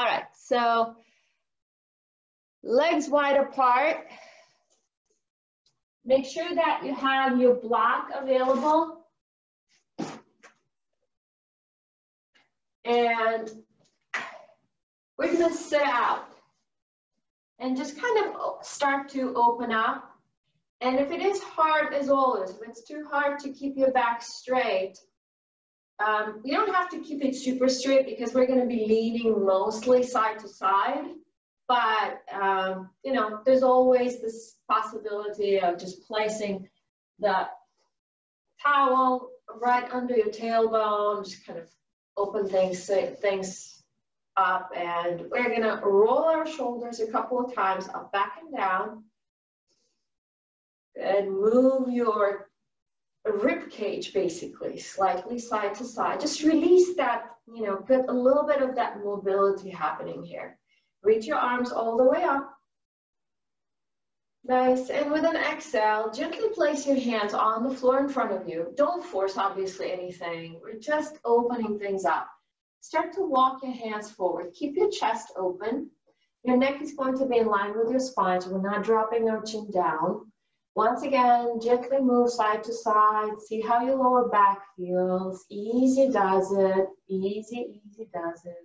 All right, so legs wide apart. Make sure that you have your block available. And we're gonna sit out and just kind of start to open up. And if it is hard, as always, if it's too hard to keep your back straight, you don't have to keep it super straight because we're gonna be leaning mostly side to side. But, you know, there's always this possibility of just placing the towel right under your tailbone, just kind of open things up. And we're gonna roll our shoulders a couple of times up, back and down. And move your rib cage basically slightly side to side. Just release that, you know, get a little bit of that mobility happening here. Reach your arms all the way up. Nice, and with an exhale, gently place your hands on the floor in front of you. Don't force, obviously, anything. We're just opening things up. Start to walk your hands forward. Keep your chest open. Your neck is going to be in line with your spine, so we're not dropping our chin down. Once again, gently move side to side. See how your lower back feels. Easy does it. Easy, easy does it.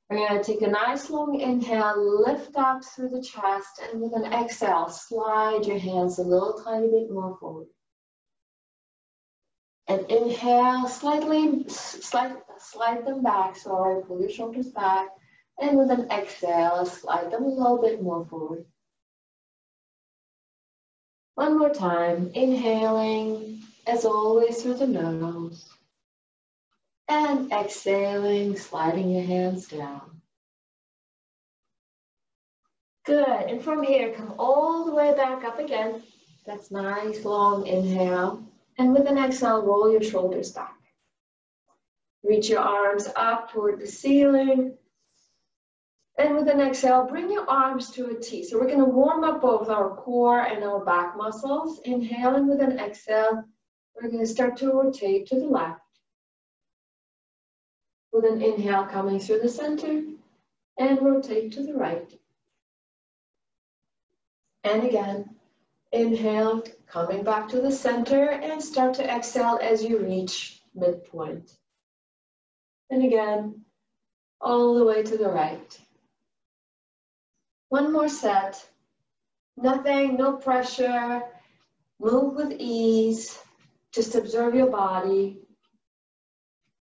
We're going to take a nice long inhale, lift up through the chest, and with an exhale, slide your hands a little tiny bit more forward. And inhale, slide them back, sorry, pull your shoulders back. And with an exhale, slide them a little bit more forward. One more time, inhaling, as always, through the nose. And exhaling, sliding your hands down. Good, and from here, come all the way back up again. That's nice, long inhale. And with an exhale, roll your shoulders back. Reach your arms up toward the ceiling. And with an exhale, bring your arms to a T. So we're gonna warm up both our core and our back muscles. Inhaling with an exhale, we're gonna start to rotate to the left. With an inhale coming through the center and rotate to the right. And again, inhale, coming back to the center and start to exhale as you reach midpoint. And again, all the way to the right. One more set. Nothing, no pressure. Move with ease. Just observe your body.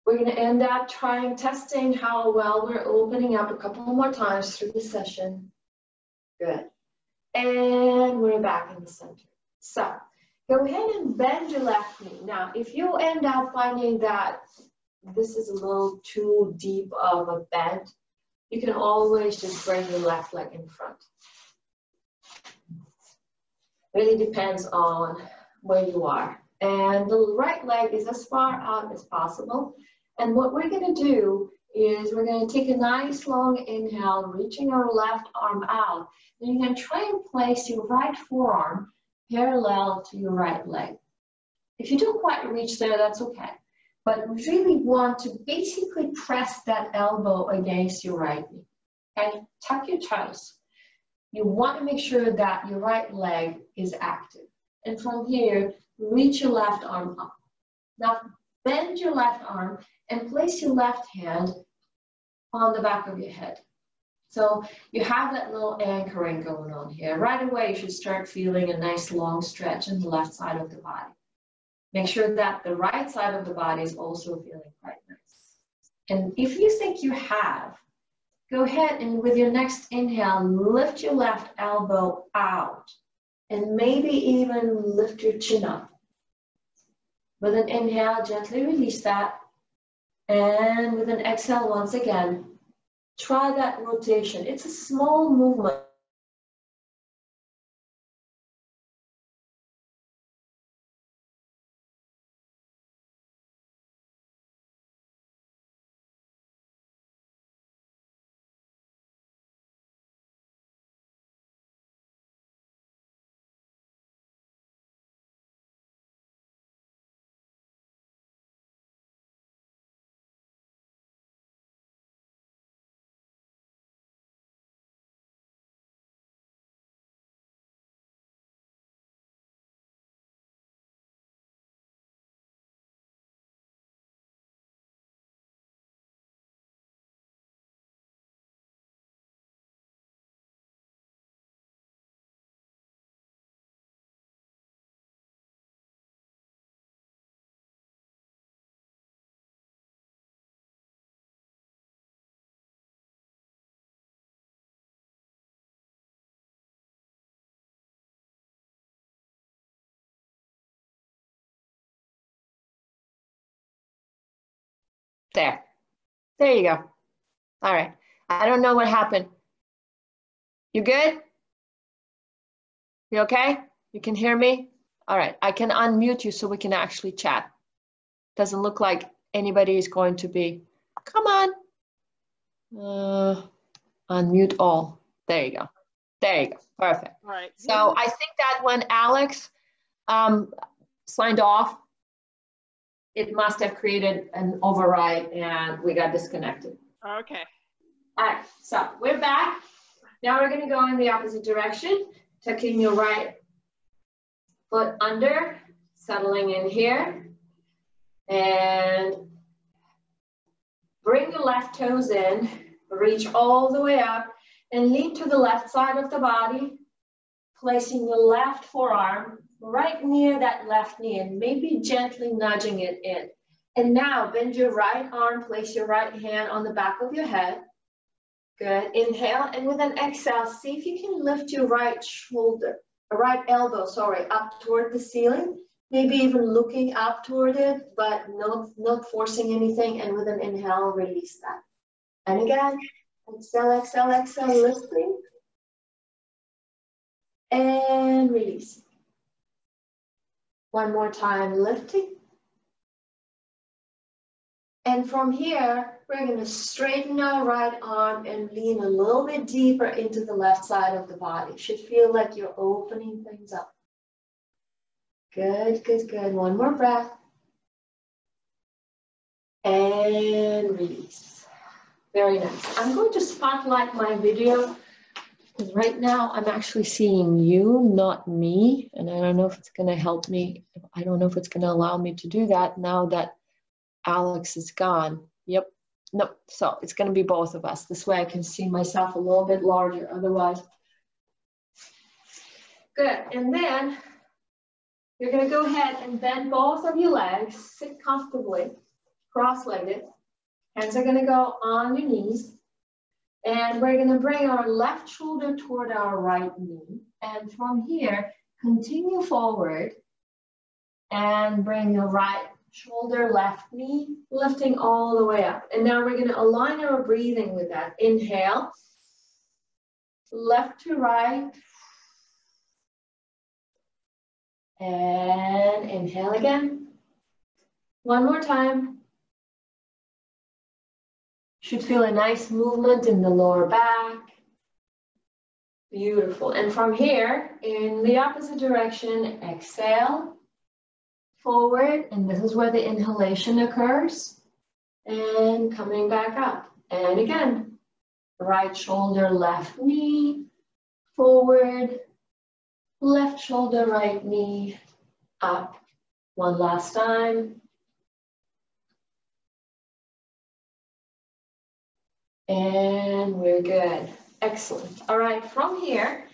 We're going to end up testing how well we're opening up a couple more times through the session. Good. And we're back in the center. So go ahead and bend your left knee. Now, if you end up finding that this is a little too deep of a bend, you can always just bring your left leg in front. Really depends on where you are. And the right leg is as far out as possible. And what we're going to do is we're going to take a nice long inhale, reaching our left arm out. Then you're going to try and place your right forearm parallel to your right leg. If you don't quite reach there, that's okay. But we really want to basically press that elbow against your right knee. Okay? Tuck your toes. You want to make sure that your right leg is active. And from here, reach your left arm up. Now, bend your left arm and place your left hand on the back of your head. So you have that little anchoring going on here. Right away, you should start feeling a nice long stretch in the left side of the body. Make sure that the right side of the body is also feeling quite nice. And if you think you have, go ahead and with your next inhale, lift your left elbow out and maybe even lift your chin up. With an inhale, gently release that. And with an exhale, once again, try that rotation. It's a small movement. There. There you go. All right. I don't know what happened. You good? You okay? You can hear me? All right. I can unmute you so we can actually chat. Doesn't look like anybody is going to be. Come on. Unmute all. There you go. There you go. Perfect. All right. So I think that when Alex signed off, it must have created an override and we got disconnected. Okay. All right, so we're back. Now we're gonna go in the opposite direction, tucking your right foot under, settling in here, and bring the left toes in, reach all the way up, and lean to the left side of the body, placing the left forearm right near that left knee and maybe gently nudging it in. And now bend your right arm, place your right hand on the back of your head. Good, inhale, and with an exhale, see if you can lift your right shoulder, right elbow, sorry, up toward the ceiling, maybe even looking up toward it, but not forcing anything, and with an inhale, release that. And again, exhale, exhale, exhale, lifting, and releasing. One more time, lifting. And from here, we're going to straighten our right arm and lean a little bit deeper into the left side of the body. Should feel like you're opening things up. Good, good, good. One more breath. And release. Very nice. I'm going to spotlight my video because right now I'm actually seeing you, not me. And I don't know if it's going to help me. I don't know if it's going to allow me to do that now that Alex is gone. Yep. No. So it's going to be both of us. This way I can see myself a little bit larger. Otherwise. Good. And then you're going to go ahead and bend both of your legs. Sit comfortably, cross-legged. Hands are going to go on your knees. And we're going to bring our left shoulder toward our right knee. And from here, continue forward and bring your right shoulder, left knee, lifting all the way up. And now we're going to align our breathing with that. Inhale, left to right, and inhale again. One more time. Should feel a nice movement in the lower back. Beautiful. And from here, in the opposite direction, exhale. Forward, and this is where the inhalation occurs, and coming back up. And again, right shoulder, left knee, forward, left shoulder, right knee, up. One last time. And we're good. Excellent. All right, from here,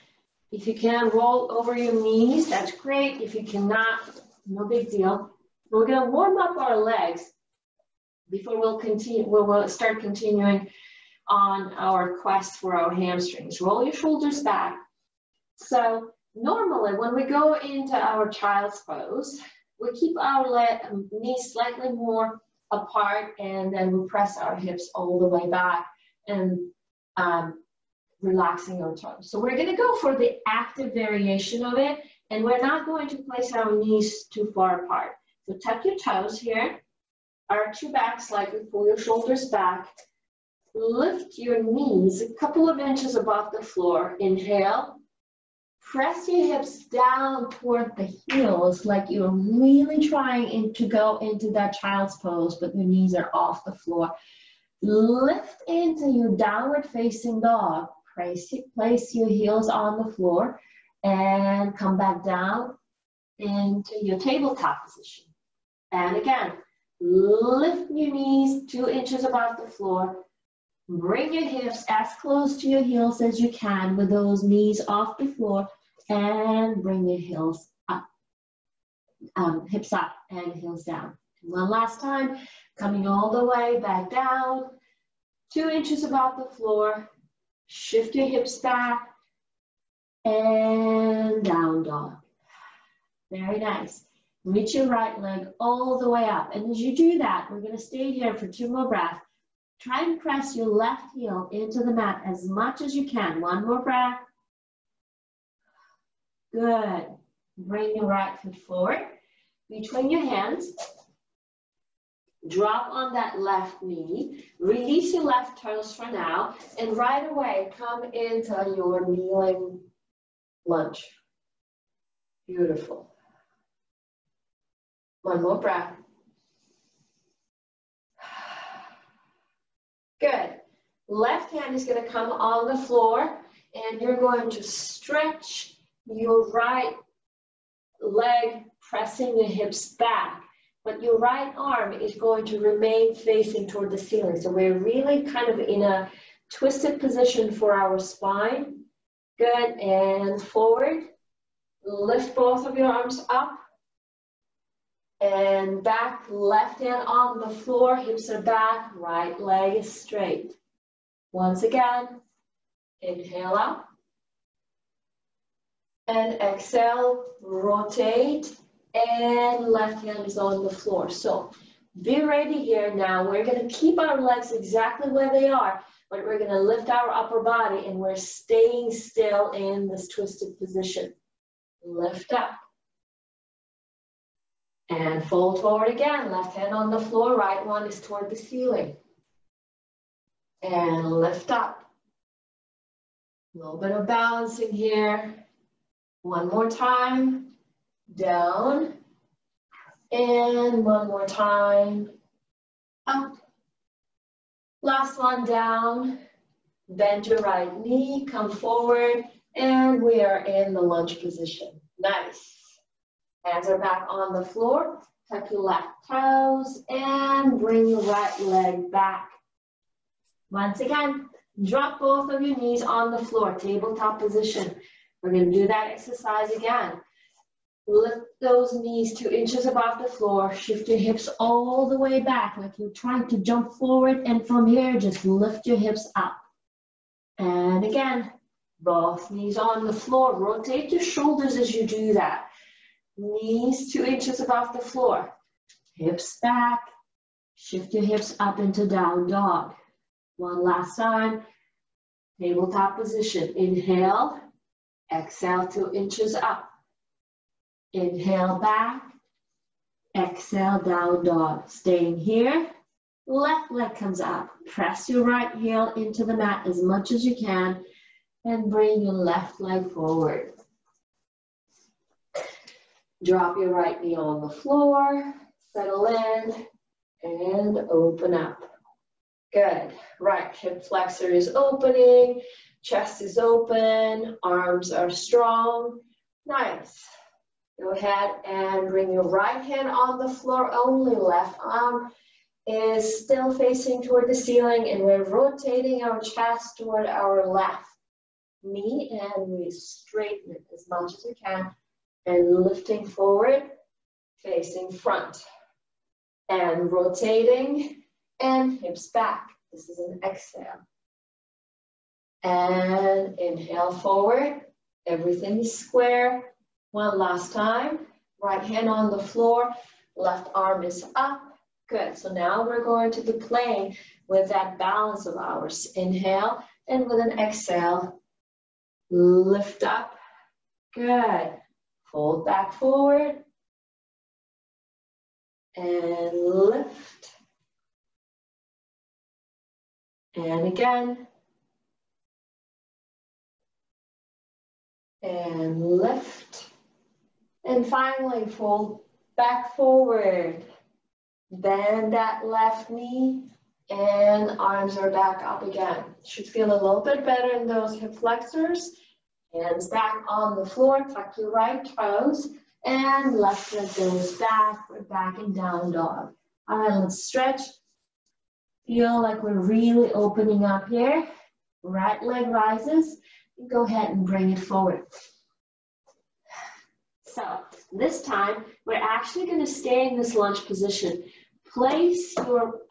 if you can roll over your knees, that's great. If you cannot, no big deal. We're going to warm up our legs before we'll continue. We'll start continuing on our quest for our hamstrings. Roll your shoulders back. So normally when we go into our child's pose, we keep our knees slightly more apart and then we press our hips all the way back and relaxing our toes. So we're going to go for the active variation of it. And we're not going to place our knees too far apart. So tuck your toes here, arch your back slightly, pull your shoulders back, lift your knees a couple of inches above the floor. Inhale, press your hips down toward the heels like you're really trying to go into that child's pose, but your knees are off the floor. Lift into your downward facing dog. Place your heels on the floor. And come back down into your tabletop position. And again, lift your knees 2 inches above the floor. Bring your hips as close to your heels as you can with those knees off the floor. And bring your heels up, hips up and heels down. One last time, coming all the way back down, 2 inches above the floor. Shift your hips back. And down dog. Very nice. Reach your right leg all the way up. And as you do that, we're going to stay here for 2 more breaths. Try and press your left heel into the mat as much as you can. 1 more breath. Good. Bring your right foot forward. Between your hands. Drop on that left knee. Release your left toes for now. And right away, come into your kneeling lunge. Beautiful. 1 more breath. Good. Left hand is going to come on the floor, and you're going to stretch your right leg, pressing the hips back. But your right arm is going to remain facing toward the ceiling. So we're really kind of in a twisted position for our spine. Good. And forward. Lift both of your arms up. And back, left hand on the floor, hips are back, right leg is straight. Once again, inhale up. And exhale, rotate, and left hand is on the floor. So be ready here now. We're going to keep our legs exactly where they are, but we're going to lift our upper body, and we're staying still in this twisted position. Lift up. And fold forward again. Left hand on the floor, right one is toward the ceiling. And lift up. A little bit of balancing here. 1 more time. Down. And 1 more time. Up. Last one down. Bend your right knee, come forward, and we are in the lunge position. Nice. Hands are back on the floor. Tuck your left toes and bring your right leg back. Once again, drop both of your knees on the floor, tabletop position. We're going to do that exercise again. Lift those knees 2 inches above the floor. Shift your hips all the way back like you're trying to jump forward. And from here, just lift your hips up. And again, both knees on the floor. Rotate your shoulders as you do that. Knees 2 inches above the floor. Hips back. Shift your hips up into down dog. One last time. Tabletop position. Inhale. Exhale 2 inches up. Inhale back. Exhale down dog. Staying here. Left leg comes up. Press your right heel into the mat as much as you can. And bring your left leg forward. Drop your right knee on the floor, settle in, and open up. Good. Right hip flexor is opening, chest is open, arms are strong. Nice. Go ahead and bring your right hand on the floor only. Left arm is still facing toward the ceiling, and we're rotating our chest toward our left knee, and we straighten it as much as we can. And lifting forward, facing front. And rotating, and hips back. This is an exhale. And inhale forward. Everything is square. One last time. Right hand on the floor. Left arm is up. Good. So now we're going to be playing with that balance of ours. Inhale, and with an exhale, lift up. Good. Fold back forward, and lift, and again, and lift, and finally fold back forward, bend that left knee, and arms are back up again. Should feel a little bit better in those hip flexors. Hands back on the floor, tuck your right toes, and left leg goes back. We're back in down dog. All right, let's stretch. Feel like we're really opening up here. Right leg rises. Go ahead and bring it forward. So this time, we're actually going to stay in this lunge position. Place your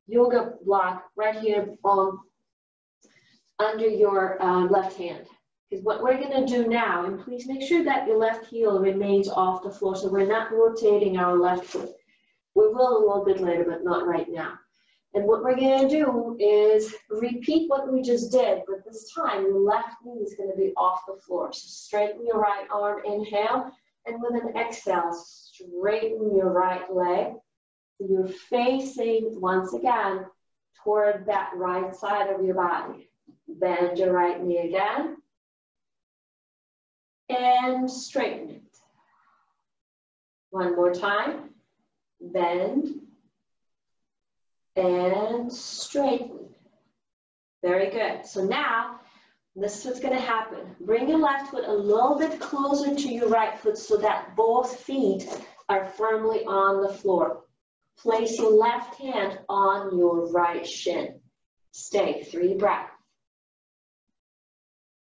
yoga block right here under your left hand. Because what we're gonna do now, and please make sure that your left heel remains off the floor so we're not rotating our left foot. We will a little bit later, but not right now. And what we're gonna do is repeat what we just did, but this time your left knee is gonna be off the floor. So straighten your right arm, inhale, and with an exhale, straighten your right leg. So you're facing, once again, toward that right side of your body. Bend your right knee again. And straighten it. One more time. Bend. And straighten. Very good. So now, this is what's going to happen. Bring your left foot a little bit closer to your right foot so that both feet are firmly on the floor. Place your left hand on your right shin. Stay, 3 breaths.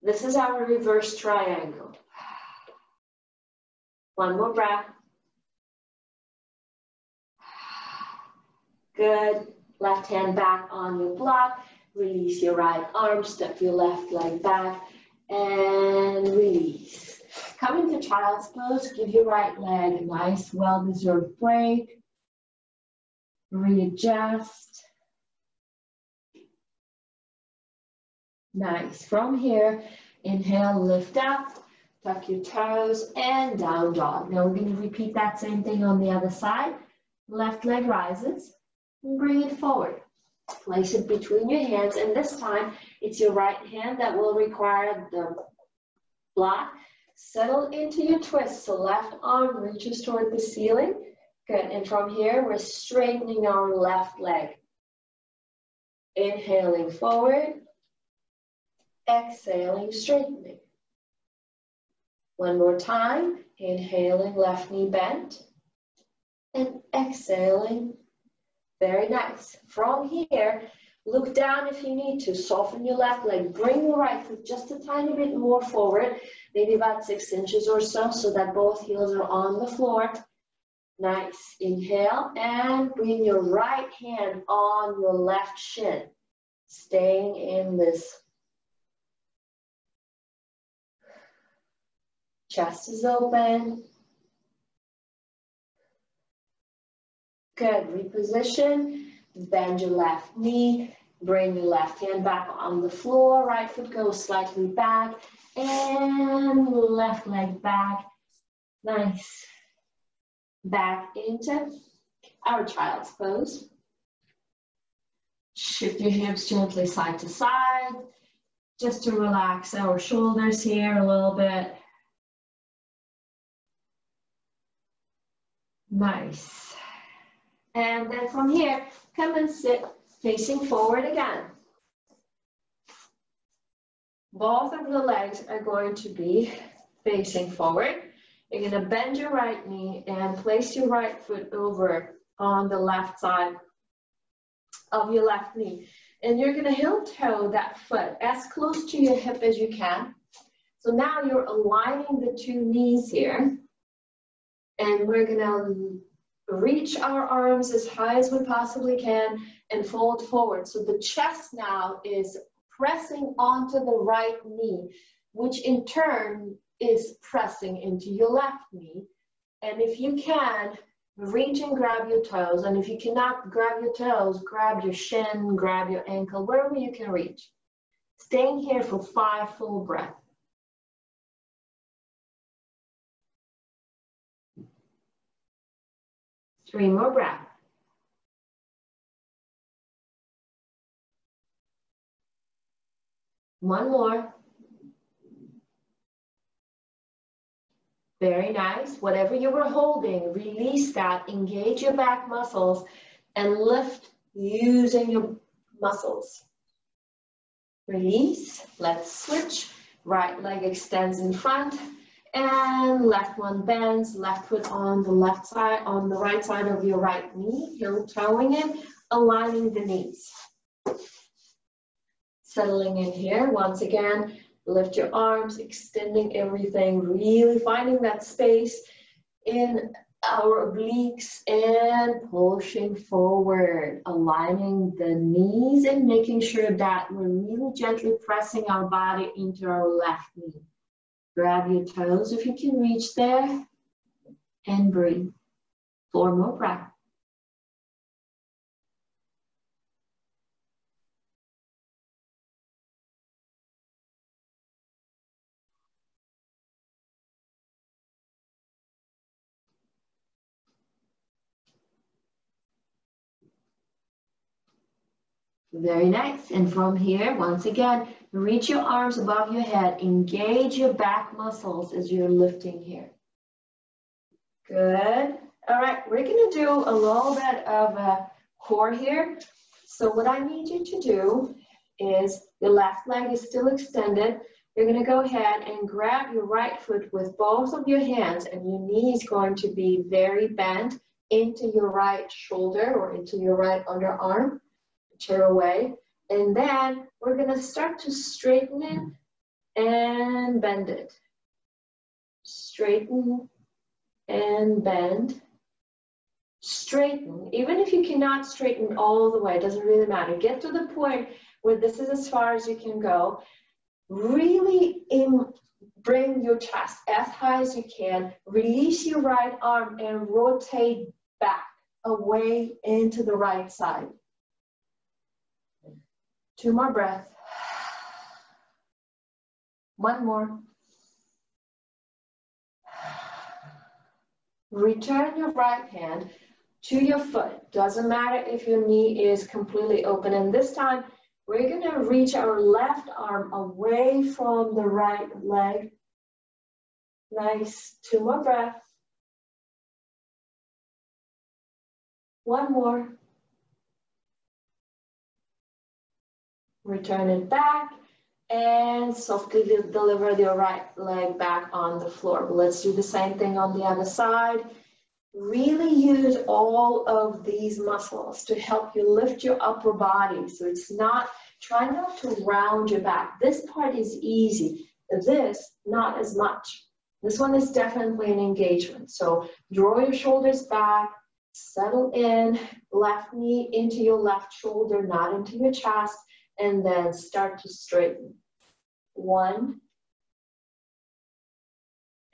This is our reverse triangle. One more breath. Good. Left hand back on your block. Release your right arm. Step your left leg back. And release. Come into child's pose. Give your right leg a nice, well-deserved break. Readjust. Nice. From here, inhale, lift up. Tuck your toes and down dog. Now we're going to repeat that same thing on the other side. Left leg rises and bring it forward. Place it between your hands, and this time it's your right hand that will require the block. Settle into your twist. So left arm reaches toward the ceiling. Good. And from here, we're straightening our left leg. Inhaling forward. Exhaling, straightening. One more time, inhaling, left knee bent, and exhaling. Very nice. From here, look down if you need to. Soften your left leg. Bring your right foot just a tiny bit more forward, maybe about 6 inches or so, so that both heels are on the floor. Nice. Inhale, and bring your right hand on your left shin. Staying in this. Chest is open. Good. Reposition. Bend your left knee. Bring your left hand back on the floor. Right foot goes slightly back. And left leg back. Nice. Back into our child's pose. Shift your hips gently side to side. Just to relax our shoulders here a little bit. Nice. And then from here, come and sit facing forward again. Both of the legs are going to be facing forward. You're going to bend your right knee and place your right foot over on the left side of your left knee. And you're going to heel toe that foot as close to your hip as you can. So now you're aligning the 2 knees here. And we're gonna reach our arms as high as we possibly can and fold forward. So the chest now is pressing onto the right knee, which in turn is pressing into your left knee. And if you can, reach and grab your toes. And if you cannot grab your toes, grab your shin, grab your ankle, wherever you can reach. Staying here for 5 full breaths. Three more breaths. One more. Very nice. Whatever you were holding, release that, engage your back muscles, and lift using your muscles. Release. Let's switch. Right leg extends in front. And left one bends, left foot on the left side, on the right side of your right knee, heel toeing it, aligning the knees. Settling in here, once again, lift your arms, extending everything, really finding that space in our obliques and pushing forward, aligning the knees and making sure that we're really gently pressing our body into our left knee. Grab your toes if you can reach there and breathe. 4 more breaths. Very nice. And from here, once again, reach your arms above your head. Engage your back muscles as you're lifting here. Good. All right, we're going to do a little bit of a core here. So what I need you to do is your left leg is still extended. You're going to go ahead and grab your right foot with both of your hands, and your knee is going to be very bent into your right shoulder or into your right underarm. Chair away, and then we're going to start to straighten it and bend it. Straighten and bend. Straighten. Even if you cannot straighten all the way, it doesn't really matter. Get to the point where this is as far as you can go. Really bring your chest as high as you can. Release your right arm and rotate back away into the right side. 2 more breaths. 1 more. Return your right hand to your foot. Doesn't matter if your knee is completely open. And this time, we're going to reach our left arm away from the right leg. Nice. 2 more breaths. 1 more. Return it back and softly deliver your right leg back on the floor. Let's do the same thing on the other side. Really use all of these muscles to help you lift your upper body. So it's not, try not to round your back. This part is easy. This, not as much. This one is definitely an engagement. So draw your shoulders back, settle in, left knee into your left shoulder, not into your chest. And then start to straighten. 1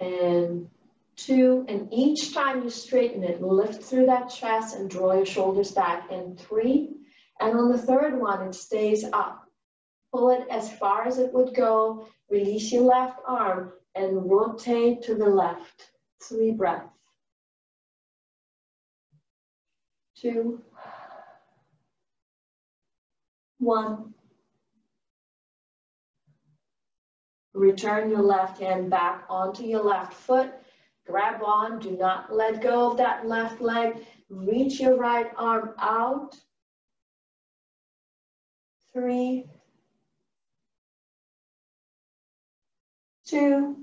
and 2, and each time you straighten it, lift through that chest and draw your shoulders back. And 3, and on the third one, it stays up. Pull it as far as it would go. Release your left arm and rotate to the left. 3 breaths. 2. 1. Return your left hand back onto your left foot. Grab on, do not let go of that left leg. Reach your right arm out. 3, 2,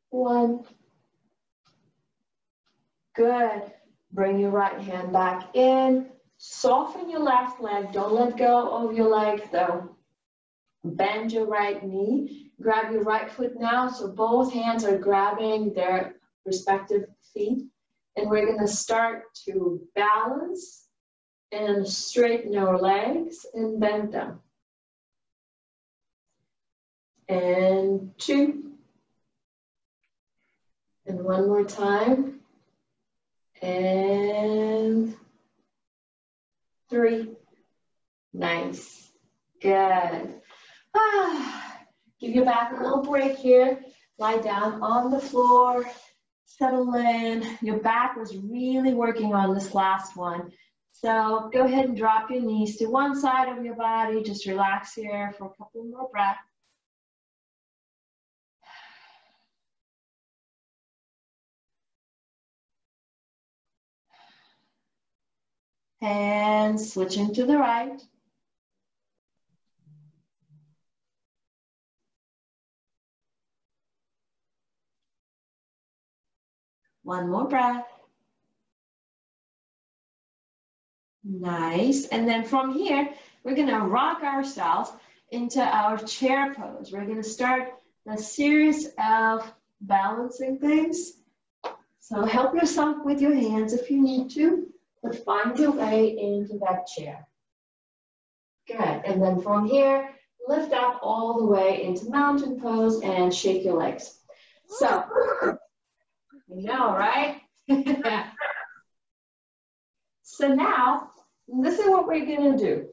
1. Good. Bring your right hand back in. Soften your left leg. Don't let go of your leg though. Bend your right knee. Grab your right foot now. So both hands are grabbing their respective feet. And we're going to start to balance and straighten our legs and bend them. And 2. And 1 more time. And 3. Nice. Good. Give your back a little break here. Lie down on the floor. Settle in. Your back was really working on this last one. So go ahead and drop your knees to one side of your body. Just relax here for a couple more breaths. And switching to the right. One more breath. Nice. And then from here, we're going to rock ourselves into our chair pose. We're going to start a series of balancing things. So help yourself with your hands if you need to, but find your way into that chair. Good, and then from here, lift up all the way into mountain pose and shake your legs. So, you know, right? So now, this is what we're gonna do.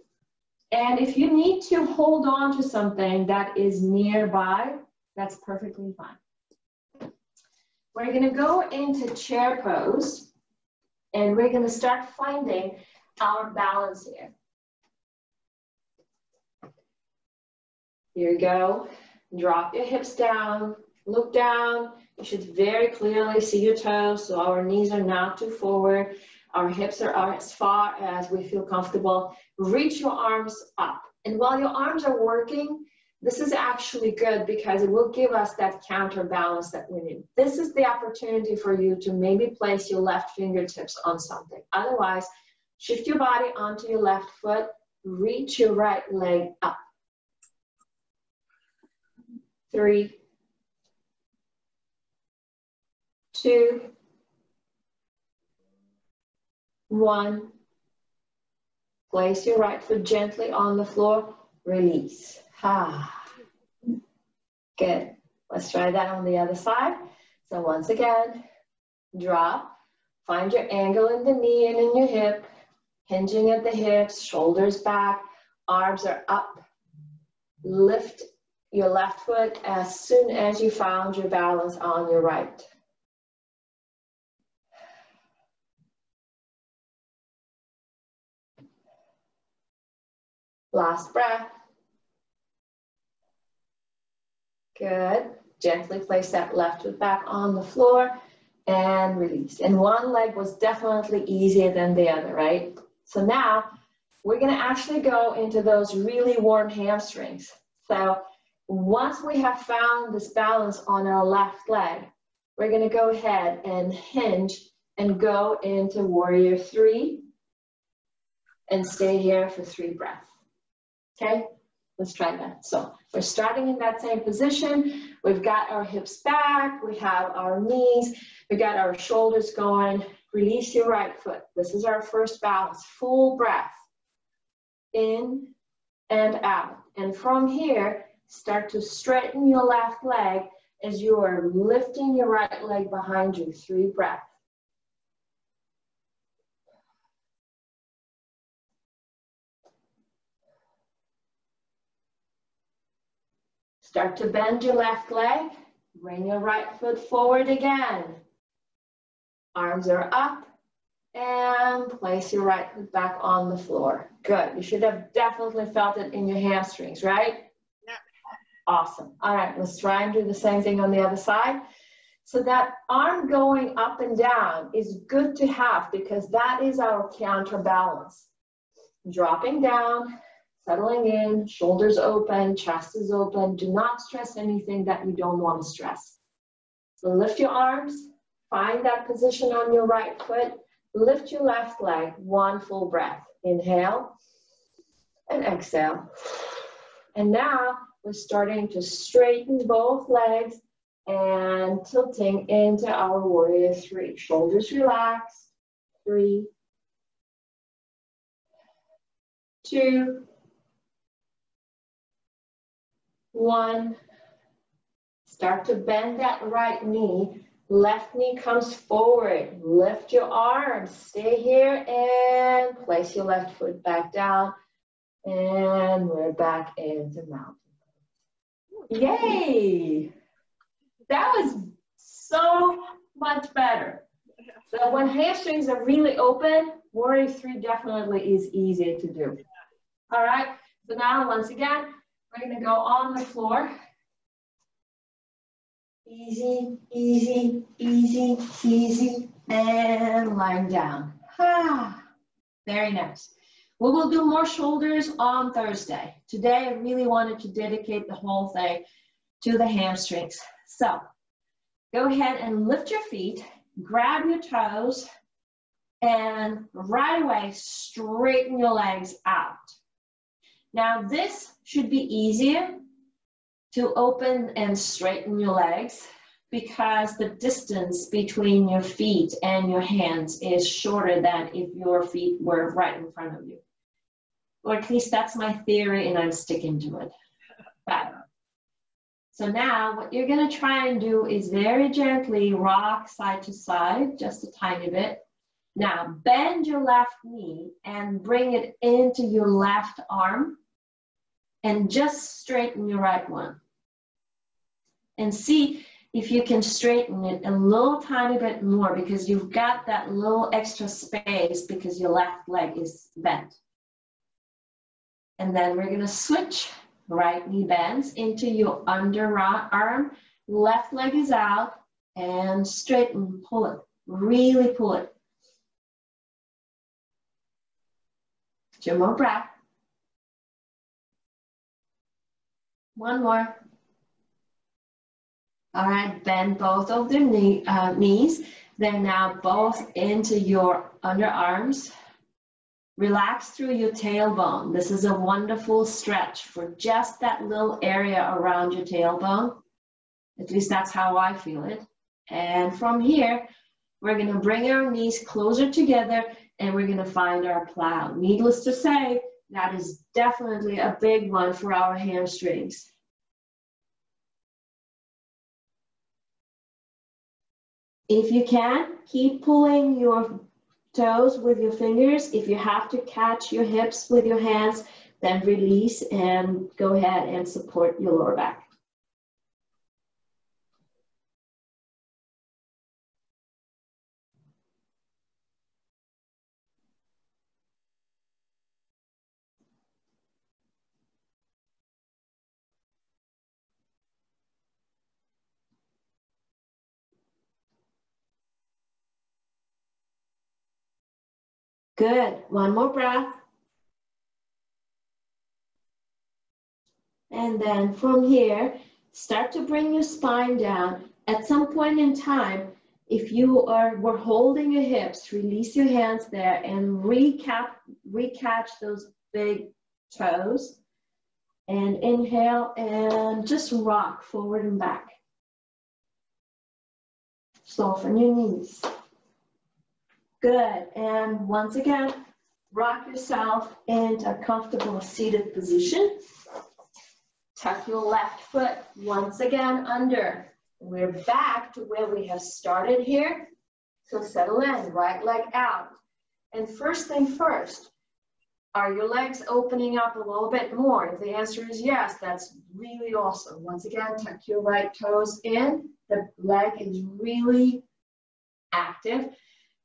And if you need to hold on to something that is nearby, that's perfectly fine. We're gonna go into chair pose, and we're gonna start finding our balance here. Here you go. Drop your hips down, look down. You should very clearly see your toes, so our knees are not too forward. Our hips are as far as we feel comfortable. Reach your arms up. And while your arms are working, this is actually good because it will give us that counterbalance that we need. This is the opportunity for you to maybe place your left fingertips on something. Otherwise, shift your body onto your left foot, reach your right leg up. 3, 2, 1. Place your right foot gently on the floor. Release. Good. Let's try that on the other side. So once again, drop. Find your angle in the knee and in your hip. Hinging at the hips, shoulders back, arms are up. Lift your left foot as soon as you found your balance on your right. Last breath. Good. Gently place that left foot back on the floor and release. And one leg was definitely easier than the other, right? So now we're going to actually go into those really warm hamstrings. So once we have found this balance on our left leg, we're going to go ahead and hinge and go into warrior 3 and stay here for 3 breaths. Okay, let's try that. So we're starting in that same position. We've got our hips back. We have our knees. We got our shoulders going. Release your right foot. This is our first balance. Full breath. In and out. And from here, start to straighten your left leg as you are lifting your right leg behind you. 3 breaths. Start to bend your left leg. Bring your right foot forward again. Arms are up. And place your right foot back on the floor. Good. You should have definitely felt it in your hamstrings, right? Yeah. Awesome. All right, let's try and do the same thing on the other side. So that arm going up and down is good to have because that is our counterbalance. Dropping down, settling in, shoulders open, chest is open. Do not stress anything that you don't want to stress. So lift your arms, find that position on your right foot, lift your left leg, 1 full breath. Inhale and exhale. And now we're starting to straighten both legs and tilting into our warrior 3. Shoulders relaxed. 3, 2, 1. Start to bend that right knee. Left knee comes forward. Lift your arms. Stay here and place your left foot back down. And we're back into mountain pose. Yay! That was so much better. So when hamstrings are really open, warrior 3 definitely is easy to do. All right, so now once again, we're going to go on the floor. Easy, easy, easy, easy, and lying down. Very nice. We will do more shoulders on Thursday. Today, I really wanted to dedicate the whole thing to the hamstrings. So, go ahead and lift your feet, grab your toes, and right away, straighten your legs out. Now, this should be easier to open and straighten your legs because the distance between your feet and your hands is shorter than if your feet were right in front of you. Or at least that's my theory, and I'm sticking to it. But, so now what you're going to try and do is very gently rock side to side, just a tiny bit. Now bend your left knee and bring it into your left arm and just straighten your right one. And see if you can straighten it a little tiny bit more, because you've got that little extra space because your left leg is bent. And then we're going to switch. Right knee bends into your underarm, left leg is out, and straighten, pull it, really pull it. 2 more breaths. 1 more. All right, bend both of the knees. They're now both into your underarms. Relax through your tailbone. This is a wonderful stretch for just that little area around your tailbone. At least that's how I feel it. And from here, we're going to bring our knees closer together and we're going to find our plow. Needless to say, that is definitely a big one for our hamstrings. If you can, keep pulling your toes with your fingers. If you have to catch your hips with your hands, then release and go ahead and support your lower back. Good. 1 more breath. And then from here, start to bring your spine down. At some point in time, if you were holding your hips, release your hands there and recatch those big toes. And inhale and just rock forward and back. Soften your knees. Good. And once again, rock yourself into a comfortable seated position. Tuck your left foot once again under. We're back to where we have started here. So settle in, right leg out. And first thing first, are your legs opening up a little bit more? If the answer is yes, that's really awesome. Once again, tuck your right toes in. The leg is really active.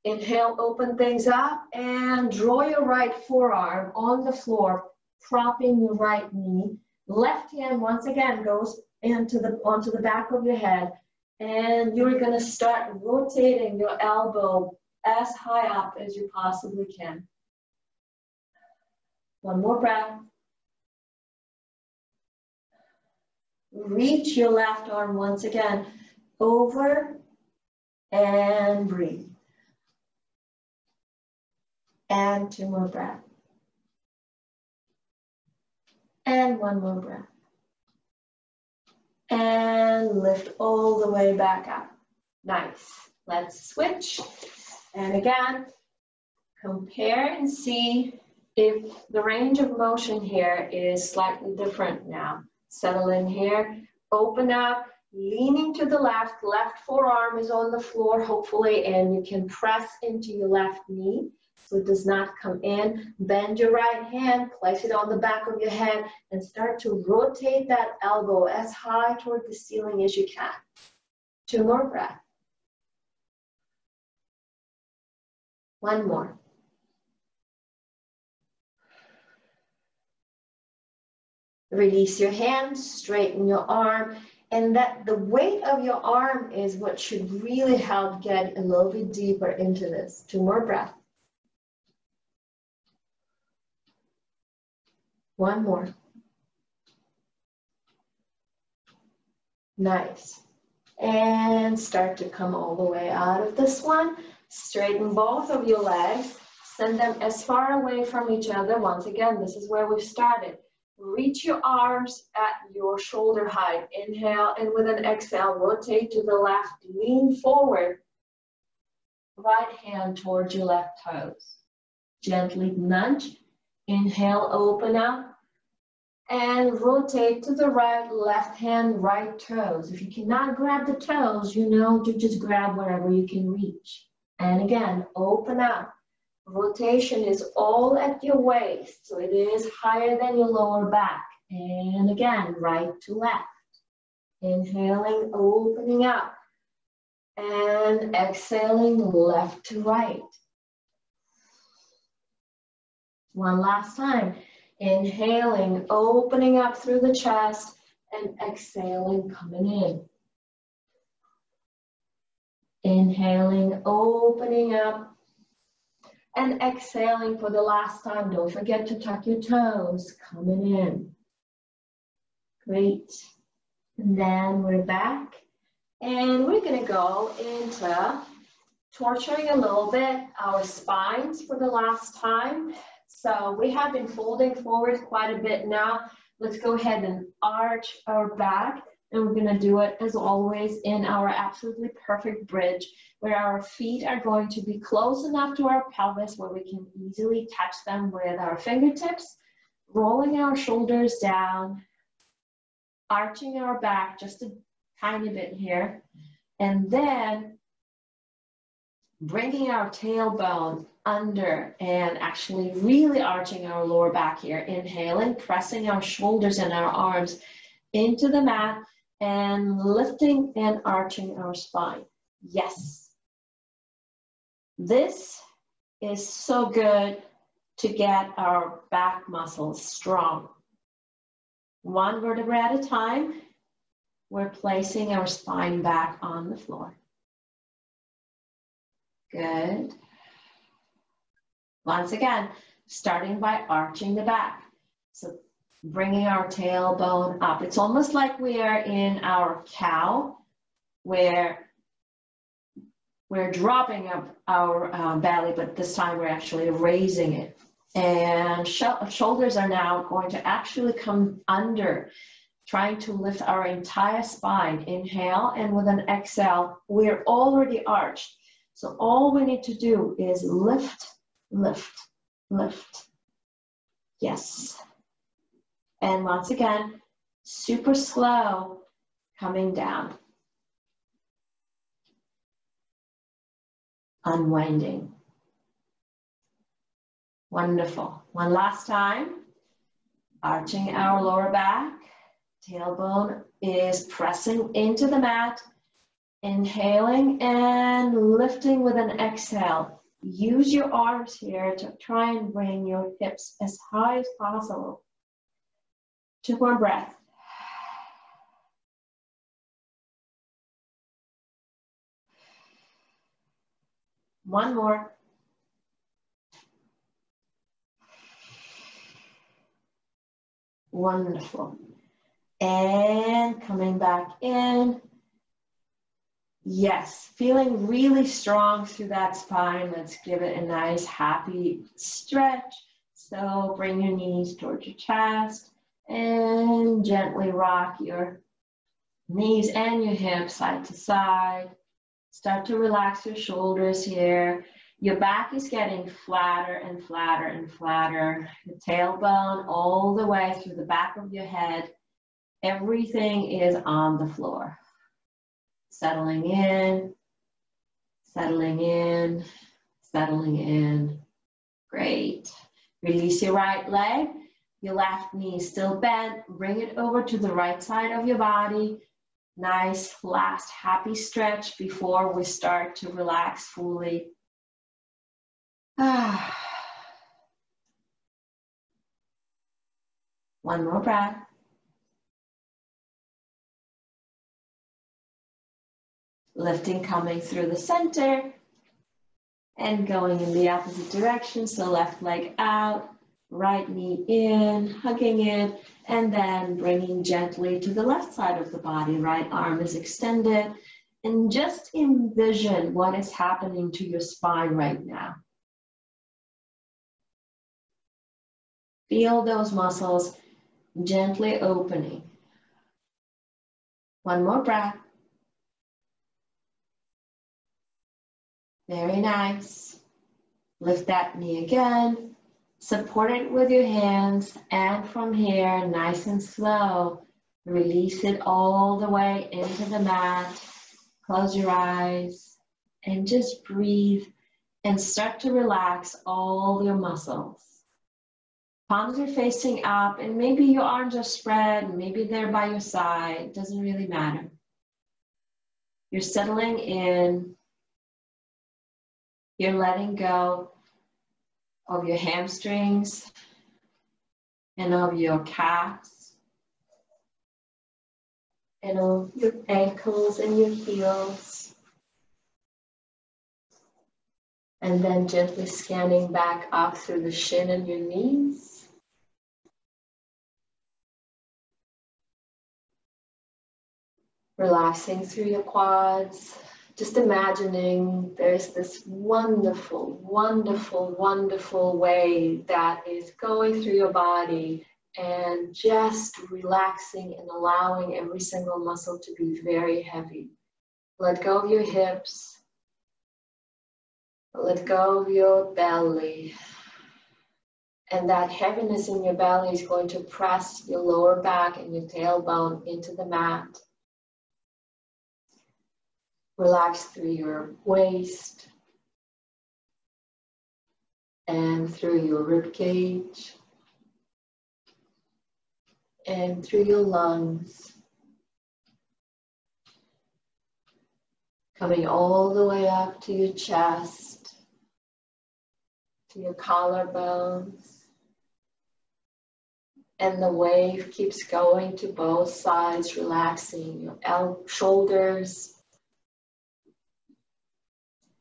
Inhale, open things up and draw your right forearm on the floor, propping your right knee. Left hand once again goes onto the back of your head, and you're going to start rotating your elbow as high up as you possibly can. 1 more breath. Reach your left arm once again over and breathe. And 2 more breaths. And 1 more breath. And lift all the way back up. Nice. Let's switch. And again, compare and see if the range of motion here is slightly different now. Settle in here, open up, leaning to the left, left forearm is on the floor, hopefully, and you can press into your left knee so it does not come in. Bend your right hand, place it on the back of your head, and start to rotate that elbow as high toward the ceiling as you can. 2 more breaths. 1 more. Release your hands, straighten your arm, and that the weight of your arm is what should really help get a little bit deeper into this. 2 more breaths. 1 more. Nice. And start to come all the way out of this one. Straighten both of your legs. Send them as far away from each other. Once again, this is where we've started. reach your arms at your shoulder height. Inhale, and with an exhale, rotate to the left, lean forward. Right hand towards your left toes. Gently nudge. Inhale, open up. And rotate to the right, left hand, right toes. If you cannot grab the toes, you know to just grab wherever you can reach. And again, open up. Rotation is all at your waist, so it is higher than your lower back. And again, right to left. Inhaling, opening up. And exhaling, left to right. One last time. Inhaling, opening up through the chest, and exhaling, coming in. Inhaling, opening up, and exhaling for the last time. Don't forget to tuck your toes, coming in. Great. And then we're back, and we're gonna go into torturing a little bit our spines for the last time. So we have been folding forward quite a bit now. Let's go ahead and arch our back, and we're gonna do it as always in our absolutely perfect bridge, where our feet are going to be close enough to our pelvis where we can easily touch them with our fingertips, rolling our shoulders down, arching our back just a tiny bit here, and then bringing our tailbone under and actually really arching our lower back here. Inhaling, pressing our shoulders and our arms into the mat and lifting and arching our spine. Yes. This is so good to get our back muscles strong. One vertebra at a time, we're placing our spine back on the floor. Good. Once again, starting by arching the back. So bringing our tailbone up. It's almost like we are in our cow, where we're dropping up our belly, but this time we're actually raising it. And shoulders are now going to actually come under, trying to lift our entire spine. Inhale, and with an exhale, we're already arched. So all we need to do is lift, lift, lift. Yes. And once again, super slow, coming down. Unwinding. Wonderful. One last time. Arching our lower back. Tailbone is pressing into the mat. Inhaling and lifting with an exhale. Use your arms here to try and bring your hips as high as possible. 2 more breaths. One more. Wonderful. And coming back in. Yes, feeling really strong through that spine. Let's give it a nice, happy stretch. So bring your knees towards your chest and gently rock your knees and your hips side to side. Start to relax your shoulders here. Your back is getting flatter and flatter and flatter. The tailbone all the way through the back of your head. Everything is on the floor. Settling in, settling in, settling in. Great. Release your right leg. Your left knee is still bent. Bring it over to the right side of your body. Nice, last happy stretch before we start to relax fully. One more breath. Lifting, coming through the center and going in the opposite direction. So left leg out, right knee in, hugging it, and then bringing gently to the left side of the body. Right arm is extended. And just envision what is happening to your spine right now. Feel those muscles Gently opening. One more breath. Very nice. Lift that knee again. Support it with your hands. And from here, nice and slow, release it all the way into the mat. Close your eyes and just breathe and start to relax all your muscles. Palms are facing up and maybe your arms are spread, maybe they're by your side, doesn't really matter. You're settling in, you're letting go of your hamstrings and of your calves and of your ankles and your heels. And then gently scanning back up through the shin and your knees. Relaxing through your quads, just imagining there's this wonderful, wonderful, wonderful wave that is going through your body and just relaxing and allowing every single muscle to be very heavy. Let go of your hips. Let go of your belly. And that heaviness in your belly is going to press your lower back and your tailbone into the mat. Relax through your waist and through your rib cage and through your lungs. Coming all the way up to your chest, to your collarbones. And the wave keeps going to both sides, relaxing your shoulders,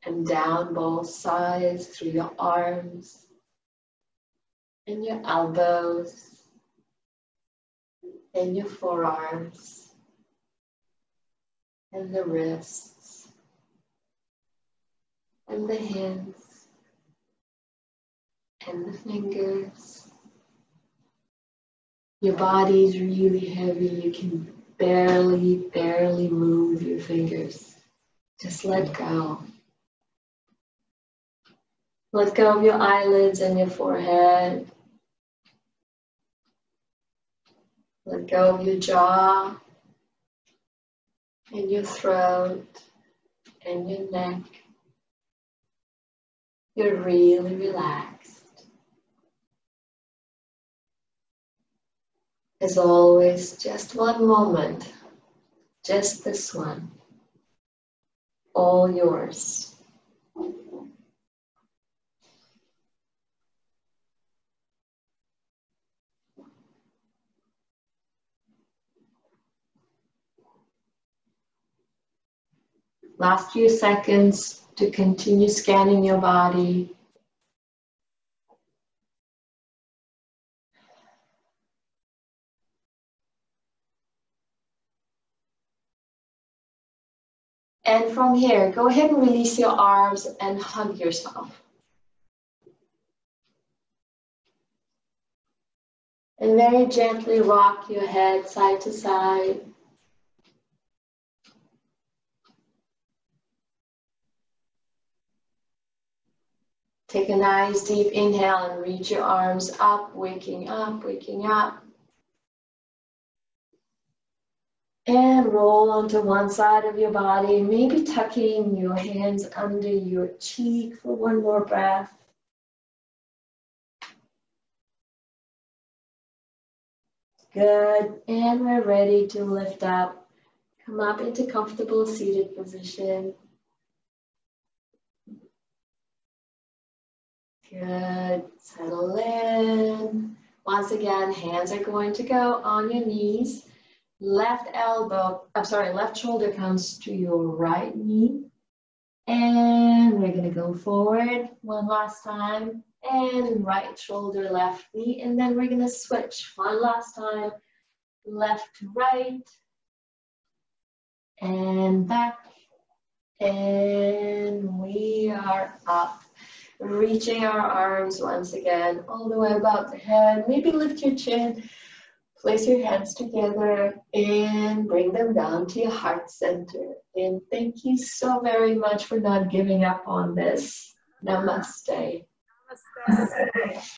and down both sides through your arms and your elbows and your forearms and the wrists and the hands and the fingers. Your body is really heavy. You can barely move your fingers. Just let go. Let go of your eyelids and your forehead. Let go of your jaw and your throat and your neck. You're really relaxed. As always, just one moment, just this one, all yours. Last few seconds to continue scanning your body. And from here, go ahead and release your arms and hug yourself. And very gently rock your head side to side. Take a nice deep inhale and reach your arms up, waking up, waking up. And roll onto one side of your body, maybe tucking your hands under your cheek for one more breath. Good, and we're ready to lift up. Come up into comfortable seated position. Good, settle in. Once again, hands are going to go on your knees. Left shoulder comes to your right knee. And we're gonna go forward one last time. And right shoulder, left knee. And then we're gonna switch one last time. Left to right. And back. And we are up. Reaching our arms once again all the way above the head. Maybe lift your chin. Place your hands together and bring them down to your heart center. And thank you so very much for not giving up on this. Namaste. Namaste.